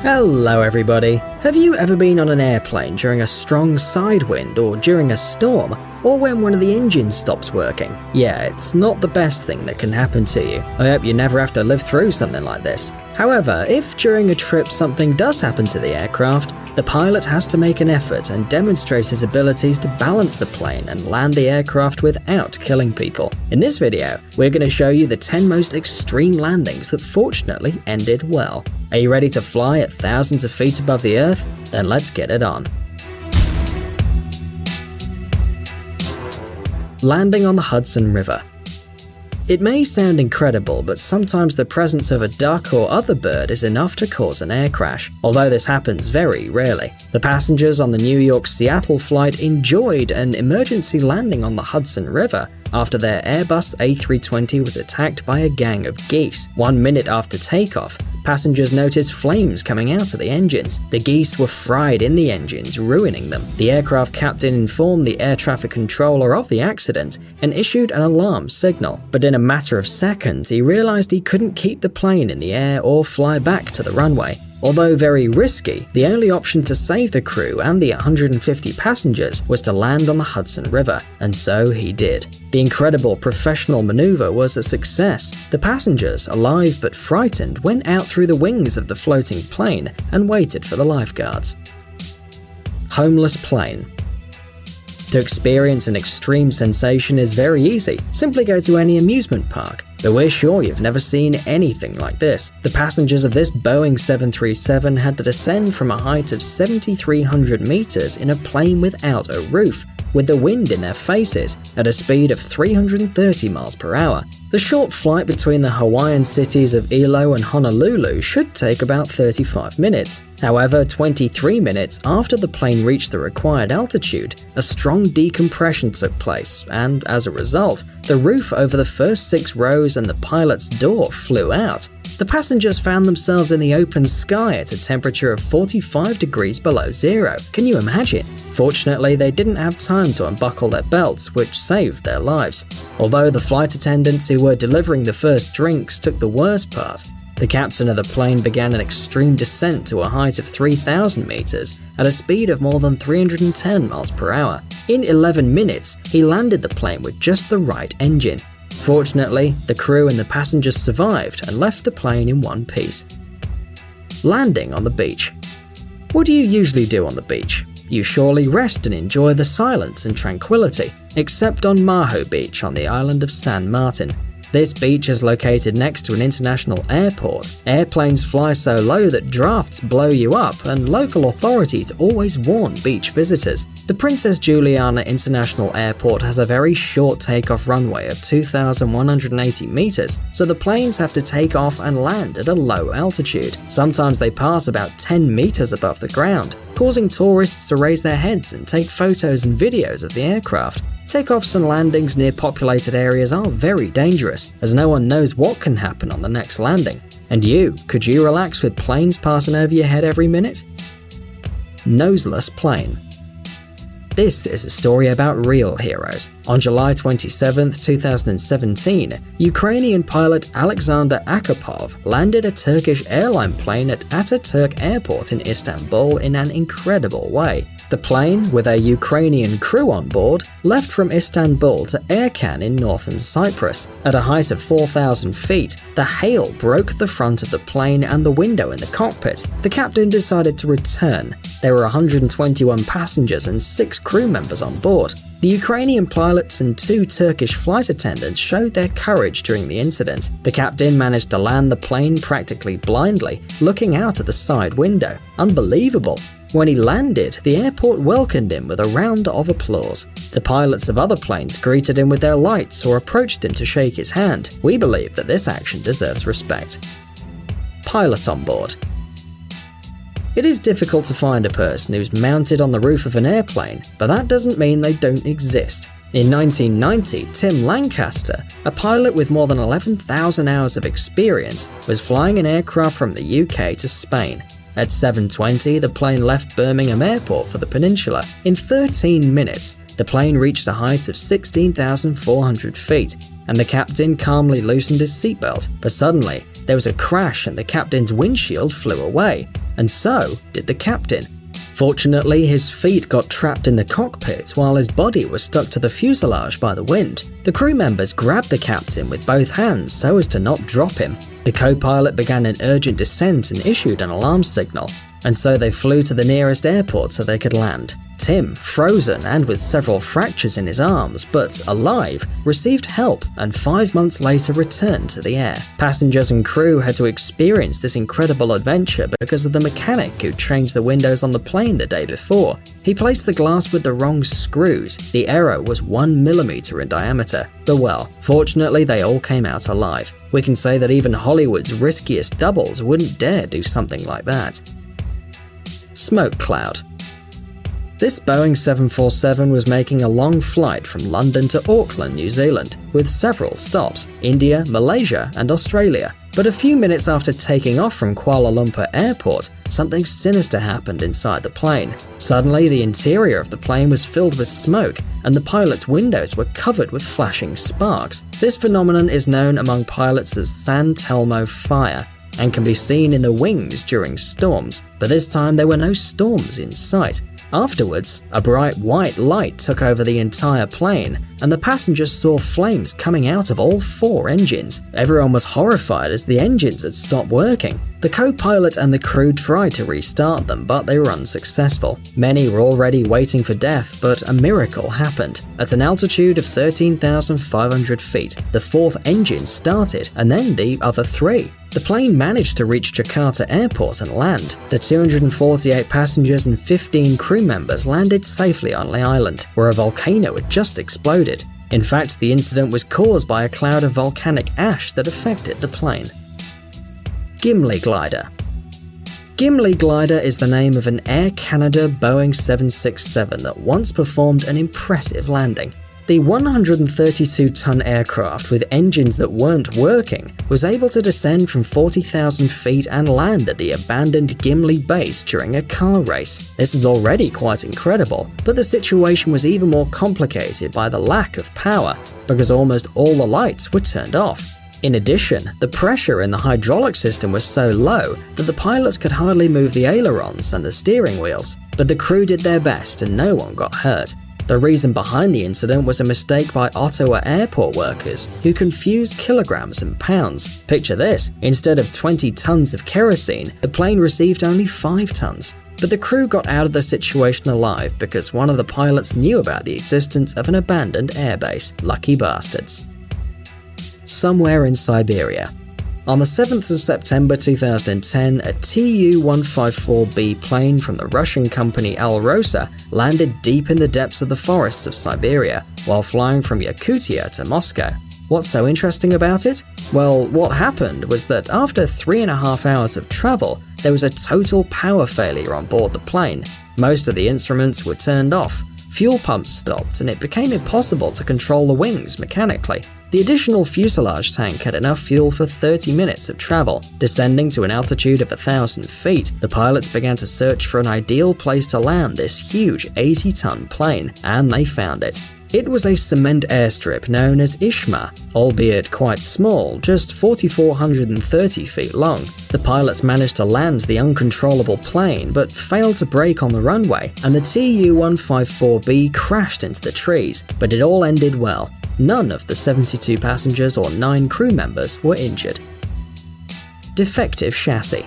Hello everybody! Have you ever been on an airplane during a strong side wind or during a storm, or when one of the engines stops working? Yeah, it's not the best thing that can happen to you. I hope you never have to live through something like this. However, if during a trip something does happen to the aircraft, the pilot has to make an effort and demonstrate his abilities to balance the plane and land the aircraft without killing people. In this video, we're going to show you the 10 most extreme landings that fortunately ended well. Are you ready to fly at thousands of feet above the earth? Then let's get it on. Landing on the Hudson River. It may sound incredible, but sometimes the presence of a duck or other bird is enough to cause an air crash, although this happens very rarely. The passengers on the New York-Seattle flight enjoyed an emergency landing on the Hudson River after their Airbus A320 was attacked by a gang of geese. 1 minute after takeoff, passengers noticed flames coming out of the engines. The geese were fried in the engines, ruining them. The aircraft captain informed the air traffic controller of the accident and issued an alarm signal. But in a matter of seconds, he realized he couldn't keep the plane in the air or fly back to the runway. Although very risky, the only option to save the crew and the 150 passengers was to land on the Hudson River, and so he did. The incredible professional maneuver was a success. The passengers, alive but frightened, went out through the wings of the floating plane and waited for the lifeguards. Homeless plane. To experience an extreme sensation is very easy. Simply go to any amusement park. But we're sure you've never seen anything like this. The passengers of this Boeing 737 had to descend from a height of 7,300 meters in a plane without a roof, with the wind in their faces at a speed of 330 miles per hour. The short flight between the Hawaiian cities of Ilo and Honolulu should take about 35 minutes. However, 23 minutes after the plane reached the required altitude, a strong decompression took place, and as a result, the roof over the first 6 rows and the pilot's door flew out. The passengers found themselves in the open sky at a temperature of 45 degrees below zero. Can you imagine? Fortunately, they didn't have time to unbuckle their belts, which saved their lives. Although the flight attendants who were delivering the first drinks took the worst part, the captain of the plane began an extreme descent to a height of 3,000 meters at a speed of more than 310 miles per hour. In 11 minutes, he landed the plane with just the right engine. Fortunately, the crew and the passengers survived and left the plane in one piece. Landing on the beach. What do you usually do on the beach? You surely rest and enjoy the silence and tranquility, except on Maho Beach on the island of San Martin. This beach is located next to an international airport. Airplanes fly so low that drafts blow you up, and local authorities always warn beach visitors. The Princess Juliana International Airport has a very short takeoff runway of 2,180 meters, so the planes have to take off and land at a low altitude. Sometimes they pass about 10 meters above the ground, causing tourists to raise their heads and take photos and videos of the aircraft. Takeoffs and landings near populated areas are very dangerous, as no one knows what can happen on the next landing. And could you relax with planes passing over your head every minute? Noseless plane. This is a story about real heroes. On July 27, 2017, Ukrainian pilot Alexander Akapov landed a Turkish airline plane at Ataturk Airport in Istanbul in an incredible way. The plane, with a Ukrainian crew on board, left from Istanbul to Erkan in northern Cyprus. At a height of 4,000 feet, the hail broke the front of the plane and the window in the cockpit. The captain decided to return. There were 121 passengers and 6 crew members on board. The Ukrainian pilots and 2 Turkish flight attendants showed their courage during the incident. The captain managed to land the plane practically blindly, looking out at the side window. Unbelievable! When he landed, the airport welcomed him with a round of applause. The pilots of other planes greeted him with their lights or approached him to shake his hand. We believe that this action deserves respect. Pilot on board. It is difficult to find a person who's mounted on the roof of an airplane, but that doesn't mean they don't exist. In 1990, Tim Lancaster, a pilot with more than 11,000 hours of experience, was flying an aircraft from the UK to Spain. At 7:20, the plane left Birmingham Airport for the peninsula. In 13 minutes, the plane reached a height of 16,400 feet, and the captain calmly loosened his seatbelt. But suddenly, there was a crash and the captain's windshield flew away, and so did the captain. Fortunately, his feet got trapped in the cockpit while his body was stuck to the fuselage by the wind. The crew members grabbed the captain with both hands so as to not drop him. The co-pilot began an urgent descent and issued an alarm signal, and so they flew to the nearest airport so they could land. Tim, frozen and with several fractures in his arms, but alive, received help and 5 months later returned to the air. Passengers and crew had to experience this incredible adventure because of the mechanic who changed the windows on the plane the day before. He placed the glass with the wrong screws. The error was 1 millimeter in diameter. But well, fortunately they all came out alive. We can say that even Hollywood's riskiest doubles wouldn't dare do something like that. Smoke cloud. This Boeing 747 was making a long flight from London to Auckland, New Zealand, with several stops: India, Malaysia, and Australia. But a few minutes after taking off from Kuala Lumpur Airport, something sinister happened inside the plane. Suddenly, the interior of the plane was filled with smoke, and the pilot's windows were covered with flashing sparks. This phenomenon is known among pilots as San Telmo fire, and can be seen in the wings during storms, but this time there were no storms in sight. Afterwards, a bright white light took over the entire plane, and the passengers saw flames coming out of all 4 engines. Everyone was horrified as the engines had stopped working. The co-pilot and the crew tried to restart them, but they were unsuccessful. Many were already waiting for death, but a miracle happened. At an altitude of 13,500 feet, the 4th engine started, and then the other 3. The plane managed to reach Jakarta Airport and land. The 248 passengers and 15 crew members landed safely on the island, where a volcano had just exploded. In fact, the incident was caused by a cloud of volcanic ash that affected the plane. Gimli glider. Gimli glider is the name of an Air Canada Boeing 767 that once performed an impressive landing. The 132-ton aircraft with engines that weren't working was able to descend from 40,000 feet and land at the abandoned Gimli base during a car race. This is already quite incredible, but the situation was even more complicated by the lack of power, because almost all the lights were turned off. In addition, the pressure in the hydraulic system was so low that the pilots could hardly move the ailerons and the steering wheels, but the crew did their best and no one got hurt. The reason behind the incident was a mistake by Ottawa airport workers who confused kilograms and pounds. Picture this: instead of 20 tons of kerosene, the plane received only 5 tons. But the crew got out of the situation alive because one of the pilots knew about the existence of an abandoned airbase. Lucky bastards. Somewhere in Siberia. On the 7th of September 2010, a Tu-154B plane from the Russian company Alrosa landed deep in the depths of the forests of Siberia while flying from Yakutia to Moscow. What's so interesting about it? Well, what happened was that after 3.5 hours of travel, there was a total power failure on board the plane. Most of the instruments were turned off, fuel pumps stopped, and it became impossible to control the wings mechanically. The additional fuselage tank had enough fuel for 30 minutes of travel. Descending to an altitude of 1,000 feet, the pilots began to search for an ideal place to land this huge 80-ton plane, and they found it. It was a cement airstrip known as Ishma, albeit quite small, just 4,430 feet long. The pilots managed to land the uncontrollable plane, but failed to brake on the runway, and the Tu-154B crashed into the trees, but it all ended well. None of the 72 passengers or 9 crew members were injured. Defective chassis.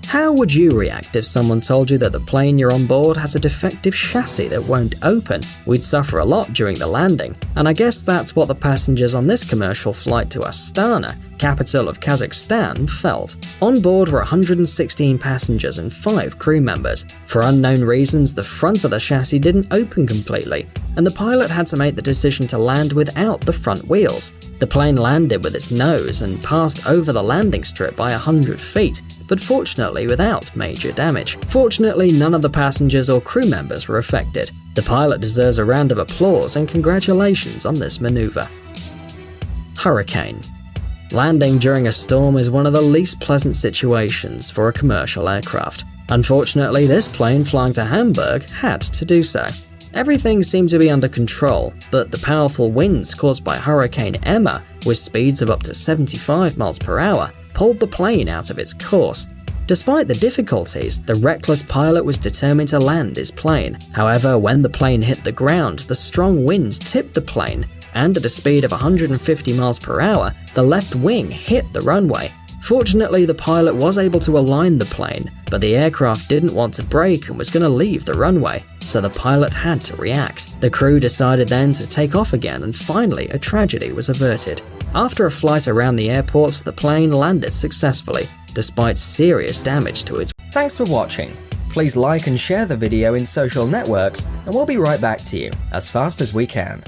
How would you react if someone told you that the plane you're on board has a defective chassis that won't open? We'd suffer a lot during the landing, and I guess that's what the passengers on this commercial flight to Astana, capital of Kazakhstan, felt. On board were 116 passengers and 5 crew members. For unknown reasons, the front of the chassis didn't open completely, and the pilot had to make the decision to land without the front wheels. The plane landed with its nose and passed over the landing strip by 100 feet, but fortunately without major damage. Fortunately, none of the passengers or crew members were affected. The pilot deserves a round of applause and congratulations on this maneuver. Hurricane. Landing during a storm is one of the least pleasant situations for a commercial aircraft. Unfortunately, this plane flying to Hamburg had to do so. Everything seemed to be under control, but the powerful winds caused by Hurricane Emma, with speeds of up to 75 miles per hour, pulled the plane out of its course. Despite the difficulties, the reckless pilot was determined to land his plane. However, when the plane hit the ground, the strong winds tipped the plane, and at a speed of 150 miles per hour, the left wing hit the runway. Fortunately, the pilot was able to align the plane, but the aircraft didn't want to brake and was going to leave the runway, so the pilot had to react. The crew decided then to take off again, and finally a tragedy was averted. After a flight around the airport, the plane landed successfully, despite serious damage to its. Thanks for watching. Please like and share the video in social networks, and we'll be right back to you as fast as we can.